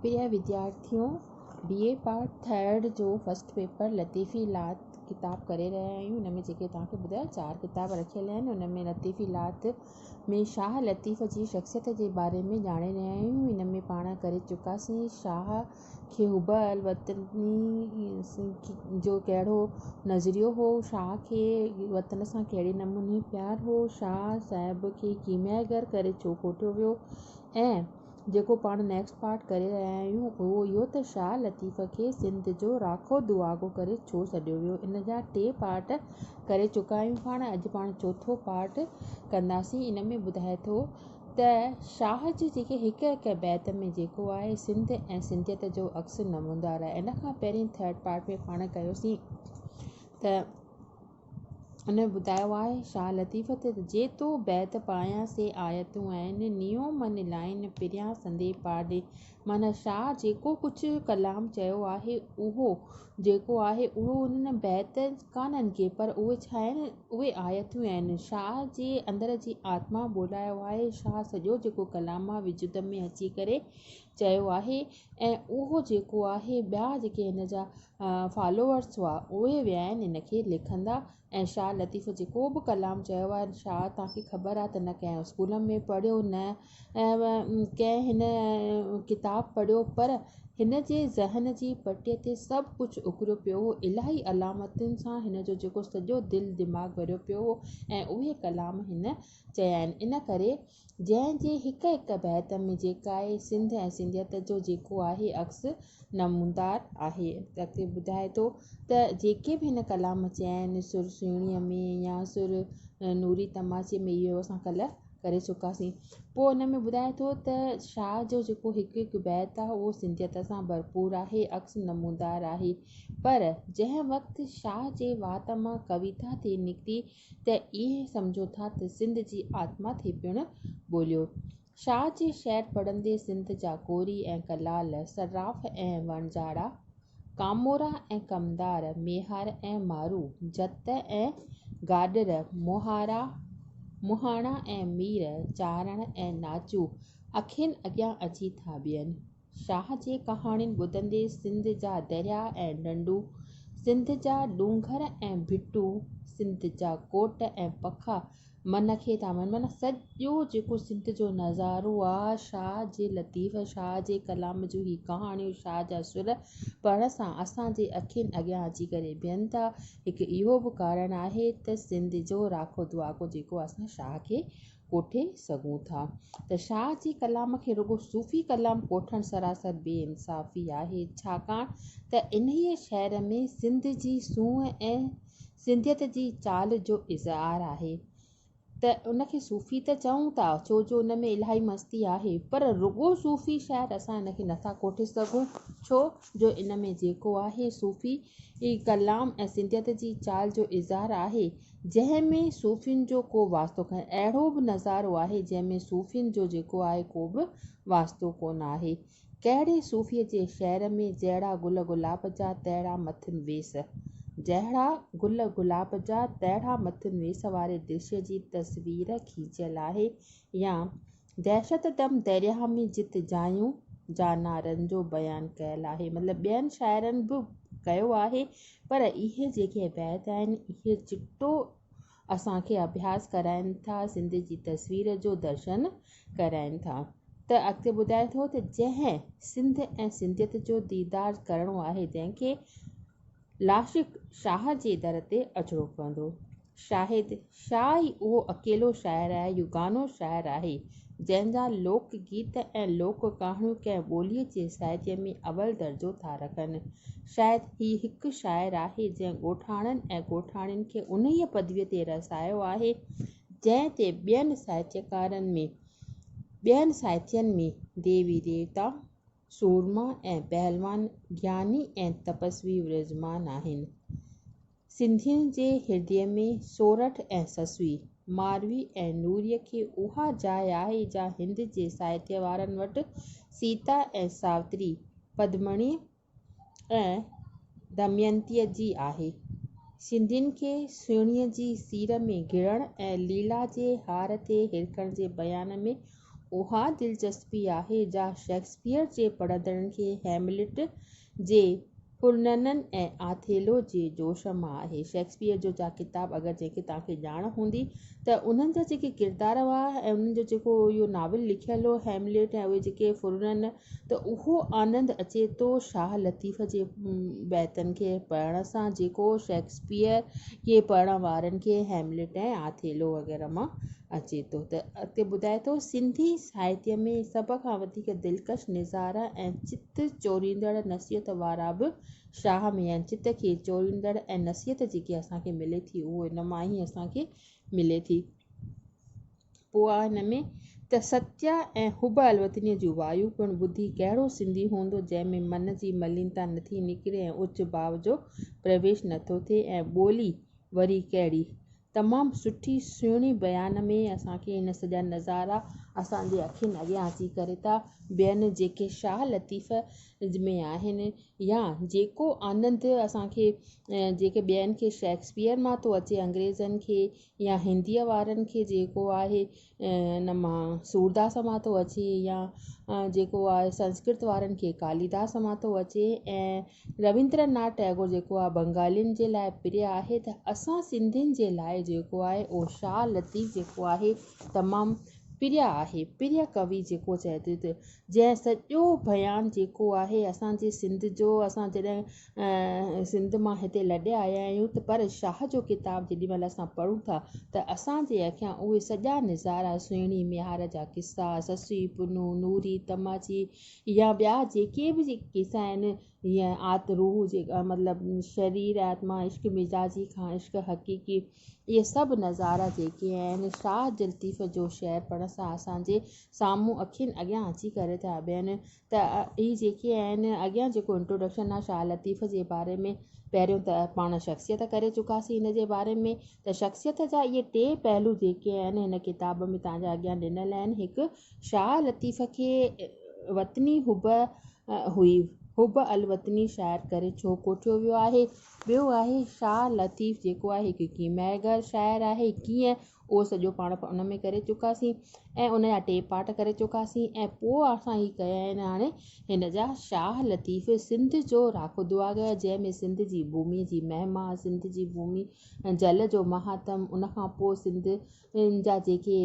प्रिय विद्यार्थियों, BA part third जो फर्स्ट पेपर लतीफ़ी लात किताब करे रहिया आहियूं। हुन में जेके तव्हांखे ॿुधाया 4 किताब रखियल आहिनि। हुन में लतीफ़ी लात में शाह लतीफ़ जी शख़्सियत जे बारे में ॼाणे रहिया आहियूं। हिन में पाण करे चुकासीं शाह खे हुबल वतनी जो कहिड़ो नज़रियो हो, शाह खे वतन सां कहिड़े नमूने प्यार हो, शाह साहिब खे कीमियागर करे छो कोठियो वियो, ऐं जेको पाण नेक्स्ट पार्ट करे रहिया आहियूं उहो इहो त शाह लतीफ़ खे सिंध जो राखो दुआगो करे छो सॾियो वियो। इन जा 2 पार्ट करे चुका आहियूं पाण। अॼु पाण चौथो पार्ट कंदासीं। इन में ॿुधाए थो त शाह जी जेके हिकु बैत में जेको आहे सिंध ऐं सिंधियत जो अक्स नमूनदार आहे। इन खां पहिरीं थर्ड पार्ट में पाण कयोसीं त उन ॿुधायो आहे शाह लतीफ़ त जे तो बैत पायां से आयतूं आहिनि नियो मन लाइन पिरियां संदे पाड़े। माना शाह जेको कुझु कलाम चयो आहे उहो जेको आहे उहो उन्हनि बैत कान्हनि के, पर उहे छा आहिनि, उहे आयतूं आहिनि। शाह जे अंदर जी आत्मा ॿोलायो आहे। शाह सॼो जेको कलाम आहे विजुद में अची करे चयो आहे, ऐं उहो जेको आहे ॿिया जेके हिन जा फॉलोअर्स हुआ उहे विया आहिनि इन खे लिखंदा। ऐं शाह लतीफ़ जेको बि कलाम चयो आहे, शाह तव्हांखे ख़बर आहे त न कंहिं स्कूल में पढ़ियो, न कंहिं हिन किताब पढ़ियो, पर हिन जे ज़हन जी पटीअ ते सभु कुझु उकरियो पियो हो। इलाही अलामतुनि सां हिन जो जेको सॼो दिलि दिमाग़ भरियो पियो हो, ऐं उहे कलाम हिन चया आहिनि। इन करे जंहिंजे हिकु बैत में जेका आहे सिंध ऐं सिंधियत जो जेको आहे अक्स नमूनदार आहे। अॻिते ॿुधाए थो त जेके बि हिन कलाम चया आहिनि सुर सुहिणीअ में या सुर नूरी तमाचे में, इहो असां कल्ह करे चुकासीं। पोइ हुन में ॿुधाए थो त शाह जो जेको हिकु बैत आहे उहो सिंधियत सां भरपूर आहे, अक्स नमूनदार आहे। पर जंहिं वक़्तु शाह जे वात मां कविता थी निकिती त इहे सम्झो था त सिंध जी आत्मा थी पिणु ॿोलियो। शाह जे शेर पढ़ंदे सिंध जा कोरी ऐं कलाल, सर्राफ़ ऐं वणजाड़ा, कामोरा ऐं कमदार, मेहार ऐं मारू, जत ऐं गाडर, मुहाणा ऐं मीर, चारण ऐं नाचू अखियुनि अॻियां अची था बीहनि। शाह जे कहाणियुनि ॿुधंदे सिंध जा दरिया ऐं डंडू, सिंध जा डूंगर ऐं भिटू, सिंध जा कोट ऐं पखा मन खे था वञनि। माना सॼो जेको सिंध जो नज़ारो आहे, शाह जे लतीफ़ शाह जे कलाम जूं ही कहाणियूं, शाह जा सुर पढ़ण सां असांजे अखियुनि अॻियां अची करे बीहनि था। हिकु इहो बि कारण आहे त सिंध जो राखो दुआगो जेको असां शाह खे कोठे सघूं था। त शाह जी कलाम खे रुगो सूफ़ी कलाम कोठण सरासर बेइंसाफ़ी आहे, छाकाणि त इन्हीअ शहर में सिंध जी सूंहं ऐं सिंधियत जी चाल जो इज़हार आहे। त उनखे सूफ़ी त चऊं था छो जो उन में इलाही मस्ती आहे, पर रुगो सूफ़ी शायर असां इनखे नथा कोठे सघूं, छो जो इन में जेको आहे सूफ़ी कलाम ऐं सिंधियत जी चाल जो इज़हार आहे, जंहिंमें सूफ़ियुनि जो को वास्तो कोन्हे। अहिड़ो बि नज़ारो आहे जंहिंमें सूफ़ियुनि जो जेको आहे को बि वास्तो कोन आहे। कहिड़े सूफ़ीअ जे शहर में जहिड़ा गुल गुलाब जा तहिड़ा मथुनि वेस, जहिड़ा गुल गुलाब जा तहिड़ा मथुनि वेस वारे दृश्य जी तस्वीर खीचियल आहे। या दहशत दम दरिया में जित जायूं जानरनि जो बयानु कयल आहे। मतिलबु ॿियनि शाइरनि बि कयो आहे, पर इहे जेके बैत आहिनि इहे चिट्टो असांखे अभ्यास कराइनि था, सिंध जी तस्वीर जो दर्शन कराइनि था। त अॻिते ॿुधाए थो त जंहिं सिंध ऐं सिंधियत जो दीदार करिणो आहे, जंहिंखे लाशिक शाह जे दर ते अचिणो पवंदो। शाहिद शाह ई उहो अकेलो शाइर आहे, युगानो शाइर आहे, जंहिंजा लोक गीत ऐं लोक कहाणियूं कंहिं ॿोलीअ जे साहित्य में अवल दर्जो था रखनि। शायदि ही हिकु शाइर आहे जंहिं ॻोठाणनि ऐं ॻोठाणियुनि खे उन्हीअ पदवीअ ते रसायो आहे जंहिं ते ॿियनि साहित्यनि में देवी देवता, सूरमा ऐं पहलवान, ज्ञानी ऐं तपस्वी विराजमान आहिनि। सिंधियुनि जे हृदय में सोरठ ऐं ससवी, मारवी ऐं नूरीअ खे उहा जाइ आहे जा हिंद जे साहित्य वारनि वटि सीता ऐं सावित्री, पद्मणी ऐं दमयंतीअ जी आहे। सिंधियुनि खे सुहिणीअ जी सीर में घिड़ण ऐं लीला जे हार ते हिरकण जे बयान में उहा दिलचस्पी आहे जा शेक्सपियर जे पढ़ंदड़नि खे हैमलेट जे पुरननि ऐं आथेलो जे जोश मां आहे। शेक्सपियर जो जा किताब अगरि जंहिंखे तव्हांखे ॼाण हूंदी त उन्हनि जा जेके किरदार हुआ ऐं उन्हनि जो जेको इहो नाविल लिखियलु हो हैमलेट ऐं उहे जेके फुरननि, त उहो आनंद अचे थो शाह लतीफ़ जे बैतनि खे पढ़ण सां, जेको शेक्सपियर खे पढ़ण वारनि खे हैमलेट ऐं आथेलो वग़ैरह मां अचे थो। त अॻिते ॿुधाए थो, सिंधी साहित्य में सभ खां वधीक दिलकश निज़ारा ऐं चित चोरींदड़ नसीहत वारा बि शाह में आहिनि। चित खे चोरींदड़ ऐं नसीहत जेकी असांखे मिले थी उहो इन मां ई असांखे मिले थी। पोइ आहे हिन में त सत्या ऐं हुब अलवतनीअ जूं वायु पिणु ॿुधी कहिड़ो सिंधी हूंदो जंहिंमें मन जी मलिनता नथी निकिरे ऐं उच भाव जो प्रवेश नथो थिए, ऐं ॿोली वरी कहिड़ी। तमामु सुठी सुहिणी बयान में असांखे इन सॼा नज़ारा असांजे अखियुनि अॻियां अची करे था ॿियनि जेके शाह लतीफ़ में आहिनि, या जेको आनंद असांखे जेके ॿियनि खे शेक्सपियर मां थो अचे अंग्रेज़नि खे, या हिंदीअ वारनि खे जेको आहे इन मां सूरदास मां थो अचे, या जेको आहे संस्कृत वारनि खे कालिदास मां थो अचे, ऐं रविंद्रनाथ टैगोर जेको आहे बंगालियुनि जे लाइ प्रिय आहे, त असां सिंधियुनि जे लाइ जेको आहे उहो शाह लतीफ़ जेको आहे तमामु प्रिय आहे। प्रिय कवि जेको चइजे थो, जंहिं सॼो बयानु जेको आहे असांजे सिंध जो, असां जॾहिं सिंध मां हिते लॾे आया आहियूं त पर शाह जो किताब जेॾी महिल असां पढ़ूं था त असांजे अखियां उहे सॼा नज़ारा, सुहिणी मिहार जा किसा, ससुई पुनू, नूरी तमाची, या ॿिया जेके बि किसा आहिनि, या रूह जे मतिलबु शरीर आत्मा, इश्क मिजाजी खां इश्क हक़ीक़ी, इहे सभु नज़ारा जेके आहिनि शाह लतीफ़ जो शेर पढ़ण सां असांजे साम्हूं अखियुनि अॻियां अची करे था बीहनि। त इहे जेके आहिनि अॻियां जेको इंट्रोडक्शन आहे शाह लतीफ़ जे बारे में, पहिरियों त पाण शख़्सियत करे चुकासीं हिन जे बारे में, त शख़्सियत जा इहे 3 पहलू जेके आहिनि हिन किताब में तव्हांजे अॻियां ॾिनल आहिनि। हिकु, शाह लतीफ़ खे वतनी हुई, हुब अलवतनी शाइर करे छो कोठियो वियो आहे। ॿियो आहे शाह लतीफ़ जेको आहे हिकु कीमैगर शाइर आहे, कीअं, उहो सॼो पाण उन में करे चुकासीं, ऐं उन जा 2 पार्ट करे चुकासीं। ऐं पोइ असां ही कया आहिनि हाणे हिन जा शाह लतीफ़ सिंध जो राखो दुआगा, जंहिंमें सिंध जी भूमि जी महिमा, सिंध जी भूमि जल जो महात्म, उनखां पोइ सिंध जा जेके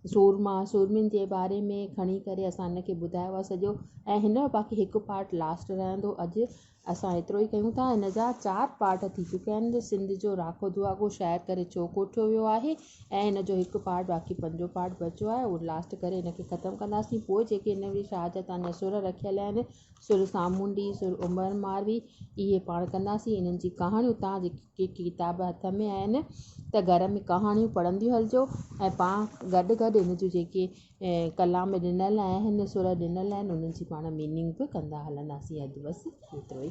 सूरमियुनि जे बारे में खणी करे असां हिनखे ॿुधायो आहे सॼो, ऐं हिन जो बाक़ी हिकु पार्ट लास्ट रहंदो। अॼु असां एतिरो ई कयूं था। हिन जा 4 पार्ट थी चुकिया आहिनि, सिंध जो राखो दुआगो शाइर करे छो कोठियो वियो आहे, ऐं हिन जो हिकु पार्ट बाक़ी 5 पार्ट बचियो आहे, उहो लास्ट करे हिनखे ख़तमु कंदासीं। पोइ जेके हिन में शाह जा तव्हांजा सुर रखियल आहिनि, सुर सामुंडी, सुर उमर मारवी, इहे पाण कंदासीं। इन्हनि जी कहाणियूं तव्हां जेके किताब हथ में आहिनि त घर में कहाणियूं पढ़ंदियूं हलिजो, ऐं पाण गॾु गॾु हिन जूं जेके कलाम ॾिनल आहिनि, सुर ॾिनल आहिनि, उन्हनि जी पाण मीनिंग बि कंदा हलंदासीं। अॼु बसि एतिरो ई।